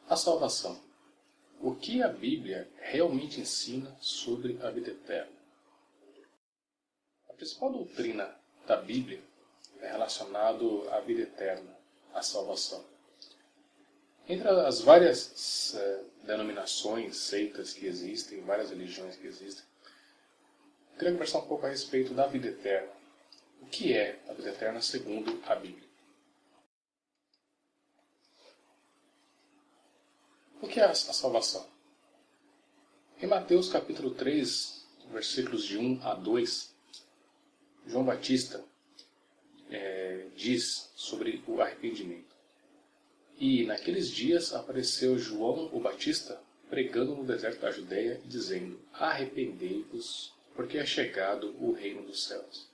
A salvação. O que a Bíblia realmente ensina sobre a vida eterna? A principal doutrina da Bíblia é relacionada à vida eterna, à salvação. Entre as várias denominações, seitas que existem, várias religiões que existem, eu queria conversar um pouco a respeito da vida eterna. O que é a vida eterna segundo a Bíblia? O que é a salvação? Em Mateus capítulo 3, versículos de 1 a 2, João Batista diz sobre o arrependimento. E naqueles dias apareceu João o Batista pregando no deserto da Judéia, dizendo: arrependei-vos, porque é chegado o reino dos céus.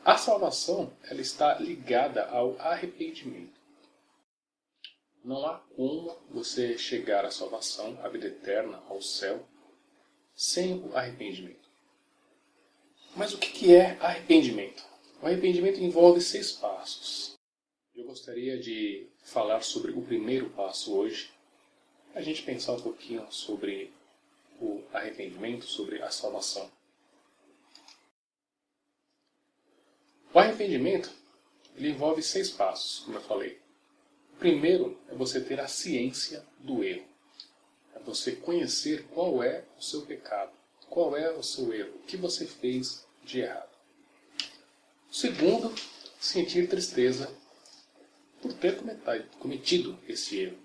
A salvação ela está ligada ao arrependimento. Não há como você chegar à salvação, à vida eterna, ao céu, sem o arrependimento. Mas o que é arrependimento? O arrependimento envolve 6 passos. Eu gostaria de falar sobre o primeiro passo hoje, para a gente pensar um pouquinho sobre o arrependimento, sobre a salvação. O arrependimento ele envolve 6 passos, como eu falei. O primeiro é você ter a ciência do erro. É você conhecer qual é o seu pecado, qual é o seu erro, o que você fez de errado. O segundo, sentir tristeza por ter cometido esse erro.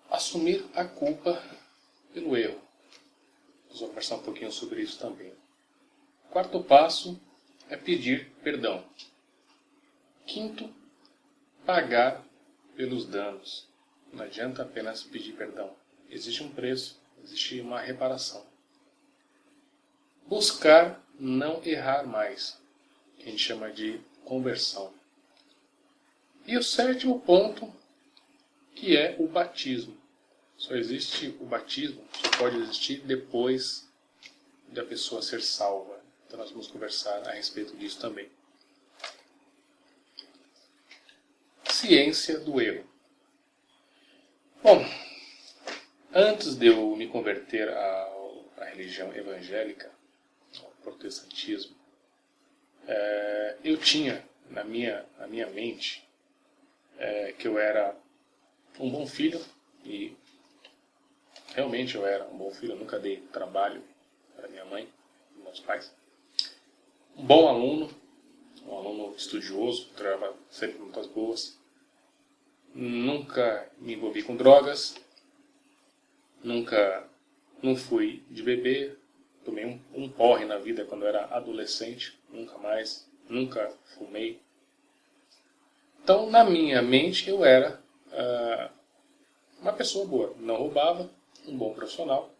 Assumir a culpa pelo erro. Vamos conversar um pouquinho sobre isso também. O quarto passo é pedir perdão. Quinto, pagar pelos danos. Não adianta apenas pedir perdão. Existe um preço, existe uma reparação. Buscar não errar mais, que a gente chama de conversão. E o sétimo ponto, que é o batismo. Só existe o batismo, só pode existir depois da pessoa ser salva. Então nós vamos conversar a respeito disso também. Ciência do erro. Bom, antes de eu me converter à religião evangélica, ao protestantismo, eu tinha na minha mente que eu era um bom filho, e realmente eu era um bom filho, eu nunca dei trabalho para minha mãe e meus pais. Um bom aluno, um aluno estudioso, trabalhava sempre notas boas. Nunca me envolvi com drogas, não fui de beber, tomei um porre na vida quando era adolescente, nunca fumei. Então, na minha mente, eu era uma pessoa boa, não roubava, um bom profissional,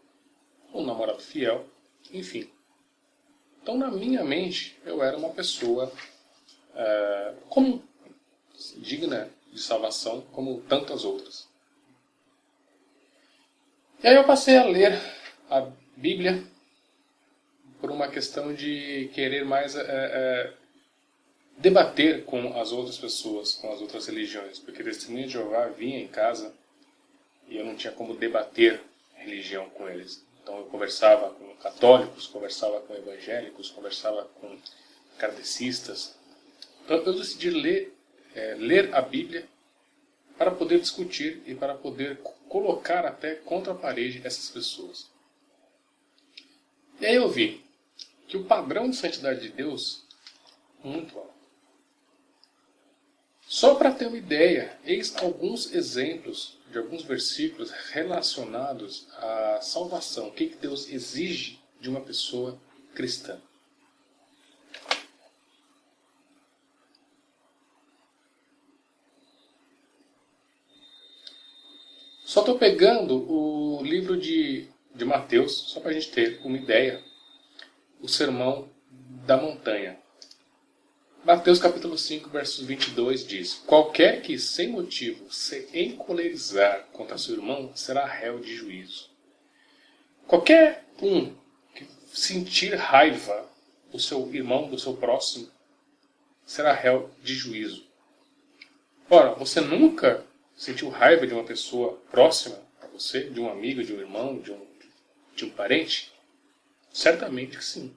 um namorado fiel, enfim. Então, na minha mente, eu era uma pessoa comum, digna de salvação, como tantas outras. E aí eu passei a ler a Bíblia por uma questão de querer mais debater com as outras pessoas, com as outras religiões, porque Testemunha de Jeová vinha em casa e eu não tinha como debater religião com eles. Então eu conversava com católicos, conversava com evangélicos, conversava com kardecistas. Então eu decidi ler a Bíblia para poder discutir e para poder colocar até contra a parede essas pessoas. E aí eu vi que o padrão de santidade de Deus é muito alto. Só para ter uma ideia, eis alguns exemplos de alguns versículos relacionados à salvação. O que Deus exige de uma pessoa cristã. Só estou pegando o livro de Mateus, só para a gente ter uma ideia, o Sermão da Montanha. Mateus capítulo 5, versos 22 diz: qualquer que sem motivo se encolerizar contra seu irmão será réu de juízo. Qualquer um que sentir raiva do seu irmão, do seu próximo, será réu de juízo. Ora, você nunca sentiu raiva de uma pessoa próxima a você, de um amigo, de um irmão, de um parente? Certamente que sim.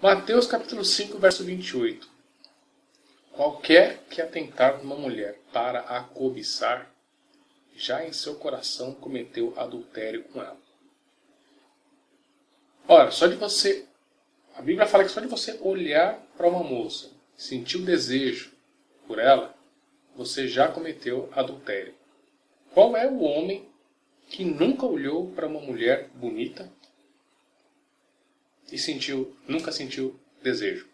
Mateus capítulo 5, verso 28. Qualquer que atentar numa mulher para a cobiçar, já em seu coração cometeu adultério com ela. Ora, a Bíblia fala que só de você olhar para uma moça, sentir o desejo por ela, você já cometeu adultério. Qual é o homem que nunca olhou para uma mulher bonita e nunca sentiu desejo?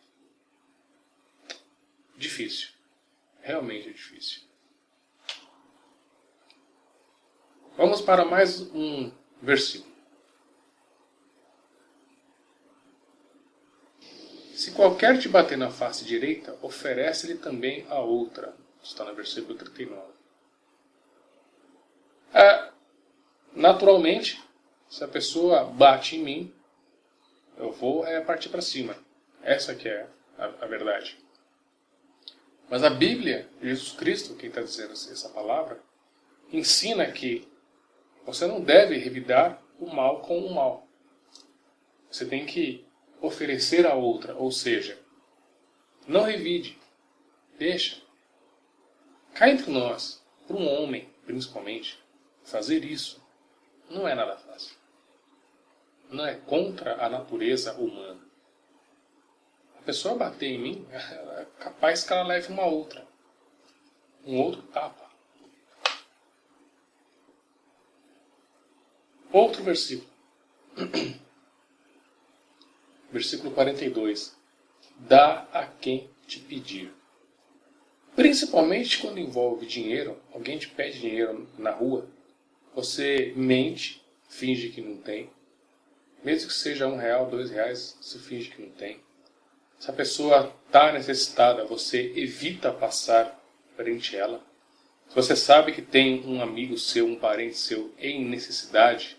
Difícil. Realmente é difícil. Vamos para mais um versículo. Se qualquer te bater na face direita, oferece-lhe também a outra. Está no versículo 39. Naturalmente, se a pessoa bate em mim, eu vou partir para cima. Essa que é a verdade. Mas a Bíblia, Jesus Cristo, quem está dizendo essa palavra, ensina que você não deve revidar o mal com o mal. Você tem que oferecer a outra, ou seja, não revide, deixa. Cá entre nós, para um homem, principalmente, fazer isso não é nada fácil. Não é contra a natureza humana. A pessoa bater em mim, é capaz que ela leve uma outra. Um outro tapa. Outro versículo. Versículo 42. Dá a quem te pedir. Principalmente quando envolve dinheiro, alguém te pede dinheiro na rua, você mente, finge que não tem. Mesmo que seja R$1, R$2, você finge que não tem. Se a pessoa está necessitada, você evita passar frente a ela. Se você sabe que tem um amigo seu, um parente seu em necessidade,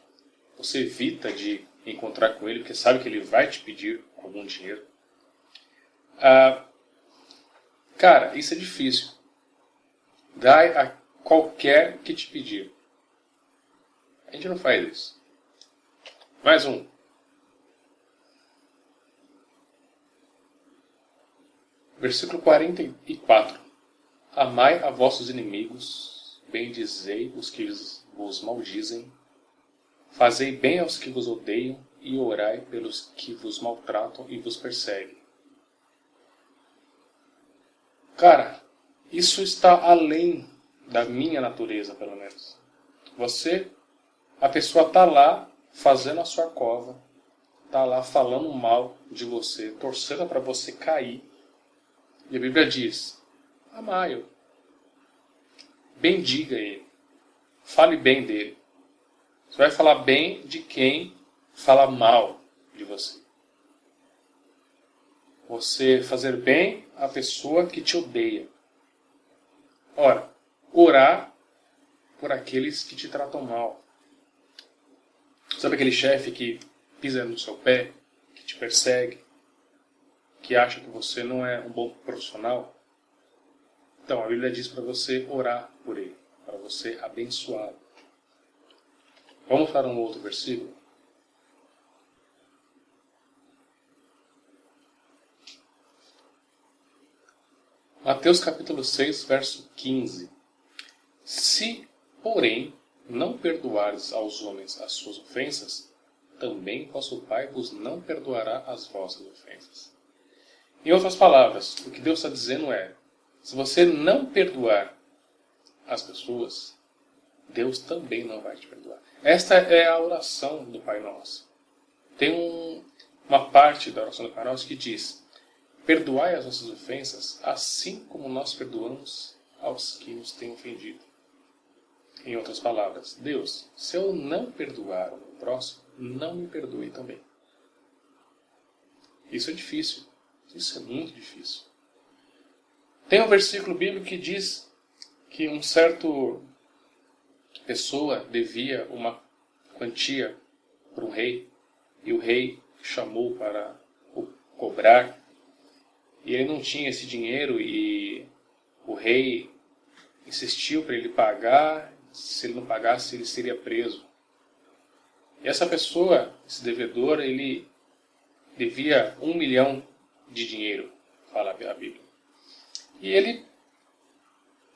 você evita de encontrar com ele, porque sabe que ele vai te pedir algum dinheiro. Cara, isso é difícil. Dai a qualquer que te pedir. A gente não faz isso. Mais um. Versículo 44. Amai a vossos inimigos, bendizei os que vos maldizem, fazei bem aos que vos odeiam e orai pelos que vos maltratam e vos perseguem. Cara, isso está além da minha natureza, pelo menos. A pessoa está lá fazendo a sua cova, está lá falando mal de você, torcendo para você cair. E a Bíblia diz, amai-o, bendiga ele, fale bem dele. Você vai falar bem de quem fala mal de você. Você fazer bem à pessoa que te odeia. Ora, orar por aqueles que te tratam mal. Sabe aquele chefe que pisa no seu pé, que te persegue, que acha que você não é um bom profissional? Então, a Bíblia diz para você orar por ele, para você abençoá-lo. Vamos para um outro versículo? Mateus capítulo 6, verso 15. Se, porém, não perdoares aos homens as suas ofensas, também vosso Pai vos não perdoará as vossas ofensas. Em outras palavras, o que Deus está dizendo é, se você não perdoar as pessoas, Deus também não vai te perdoar. Esta é a oração do Pai Nosso. Tem uma parte da oração do Pai Nosso que diz, perdoai as nossas ofensas, assim como nós perdoamos aos que nos têm ofendido. Em outras palavras, Deus, se eu não perdoar o meu próximo, não me perdoe também. Isso é difícil. Isso é muito difícil. Tem um versículo bíblico que diz que um certo pessoa devia uma quantia para um rei, e o rei chamou para o cobrar, e ele não tinha esse dinheiro, e o rei insistiu para ele pagar, se ele não pagasse ele seria preso. E essa pessoa, esse devedor, ele devia 1 milhão de dinheiro, fala a Bíblia. E ele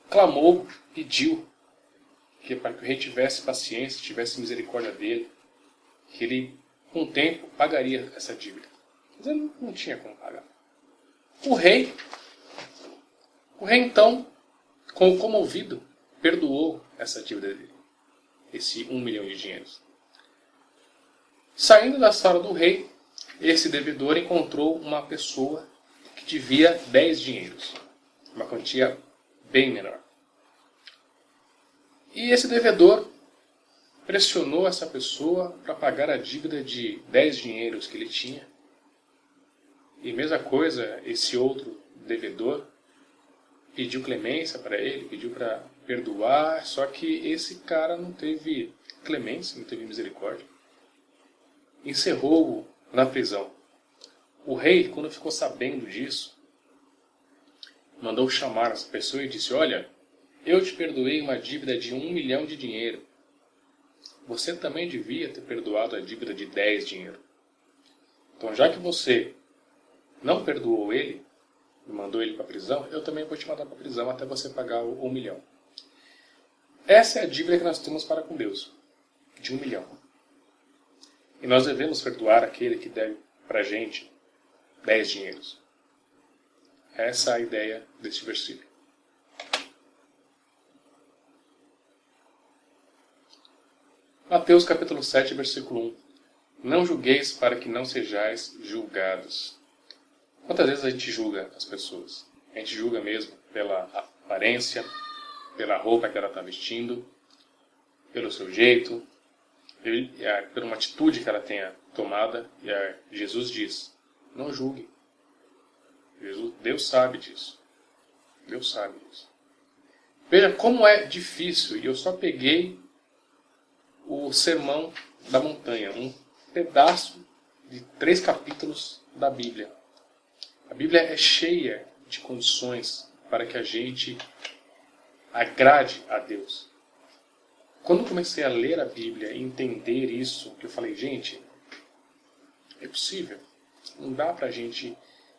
clamou, pediu para que o rei tivesse paciência, tivesse misericórdia dele, que ele, com o tempo, pagaria essa dívida. Mas ele não tinha como pagar. O rei então, comovido, perdoou essa dívida dele, esse 1 milhão de dinheiros. Saindo da sala do rei, esse devedor encontrou uma pessoa que devia 10 dinheiros, uma quantia bem menor. E esse devedor pressionou essa pessoa para pagar a dívida de 10 dinheiros que ele tinha. E mesma coisa, esse outro devedor pediu clemência para ele, pediu para perdoar, só que esse cara não teve clemência, não teve misericórdia. Encerrou-o na prisão. O rei, quando ficou sabendo disso, mandou chamar essa pessoa e disse: olha, eu te perdoei uma dívida de 1 milhão de dinheiro. Você também devia ter perdoado a dívida de 10 dinheiro. Então, já que você não perdoou ele, e mandou ele para a prisão, eu também vou te mandar para a prisão até você pagar o 1 milhão. Essa é a dívida que nós temos para com Deus, de 1 milhão. E nós devemos perdoar aquele que deve para a gente 10 dinheiros. Essa é a ideia deste versículo. Mateus capítulo 7, versículo 1. Não julgueis para que não sejais julgados. Quantas vezes a gente julga as pessoas? A gente julga mesmo pela aparência, pela roupa que ela está vestindo, pelo seu jeito, por uma atitude que ela tenha tomada. E Jesus diz: não julgue. Deus sabe disso. Deus sabe disso. Veja como é difícil, e eu só peguei o Sermão da Montanha, um pedaço de 3 capítulos da Bíblia. A Bíblia é cheia de condições para que a gente agrade a Deus. Quando eu comecei a ler a Bíblia e entender isso, que eu falei, gente, é possível. Não dá para a gente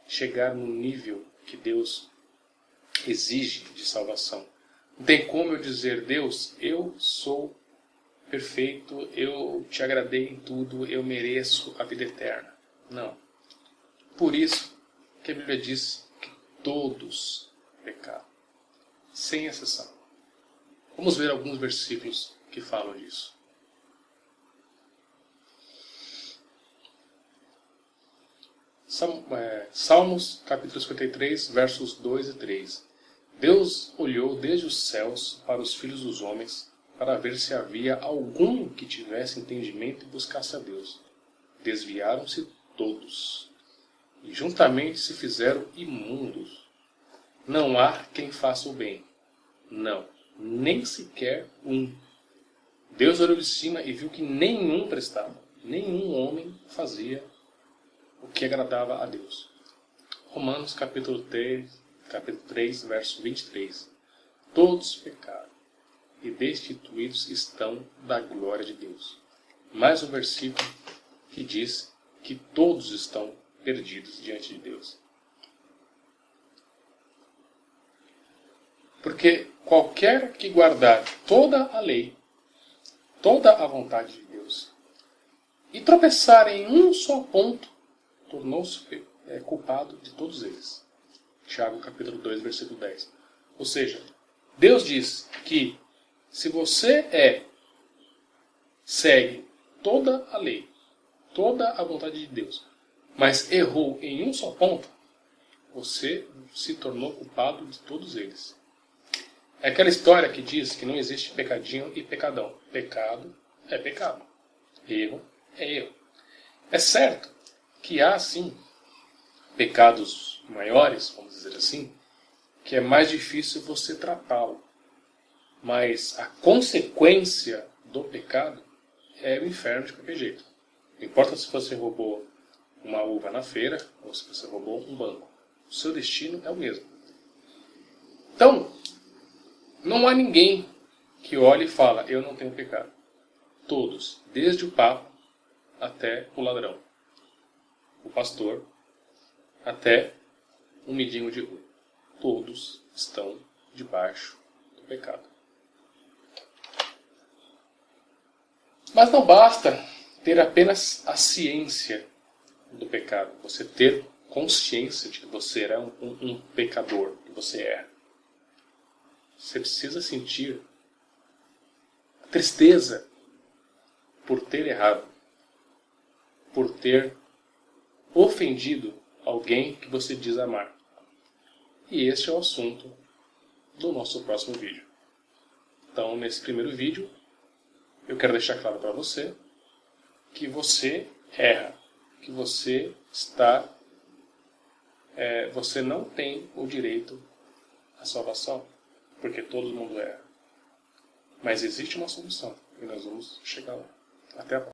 chegar no nível que Deus exige de salvação. Não tem como eu dizer: Deus, eu sou perfeito, eu te agradei em tudo, eu mereço a vida eterna. Não. Por isso que a Bíblia diz que todos pecaram, sem exceção. Vamos ver alguns versículos que falam disso. Salmos capítulo 53, versos 2 e 3. Deus olhou desde os céus para os filhos dos homens, para ver se havia algum que tivesse entendimento e buscasse a Deus. Desviaram-se todos, e juntamente se fizeram imundos. Não há quem faça o bem. Não, nem sequer um. Deus olhou de cima e viu que nenhum prestava. Nenhum homem fazia o que agradava a Deus. Romanos capítulo 3, verso 23. Todos pecaram e destituídos estão da glória de Deus. Mais um versículo que diz que todos estão perdidos diante de Deus. Porque qualquer que guardar toda a lei, toda a vontade de Deus, e tropeçar em um só ponto, tornou-se culpado de todos eles. Tiago capítulo 2, versículo 10. Ou seja, Deus diz que se você segue toda a lei, toda a vontade de Deus, mas errou em um só ponto, você se tornou culpado de todos eles. É aquela história que diz que não existe pecadinho e pecadão. Pecado é pecado. Erro é erro. É certo que há, sim, pecados maiores, vamos dizer assim, que é mais difícil você tratá-lo. Mas a consequência do pecado é o inferno de qualquer jeito. Não importa se você roubou uma uva na feira ou se você roubou um banco. O seu destino é o mesmo. Então, Não há ninguém que olhe e fala, eu não tenho pecado. Todos, desde o Papa até o ladrão, o pastor, até um mendigo de rua. Todos estão debaixo do pecado. Mas não basta ter apenas a ciência do pecado. Você ter consciência de que você é um pecador, que você erra. Você precisa sentir tristeza por ter errado, por ter ofendido alguém que você diz amar. E este é o assunto do nosso próximo vídeo. Então, nesse primeiro vídeo, eu quero deixar claro para você que você erra, que você você não tem o direito à salvação, porque todo mundo erra. Mas existe uma solução e nós vamos chegar lá. Até a próxima.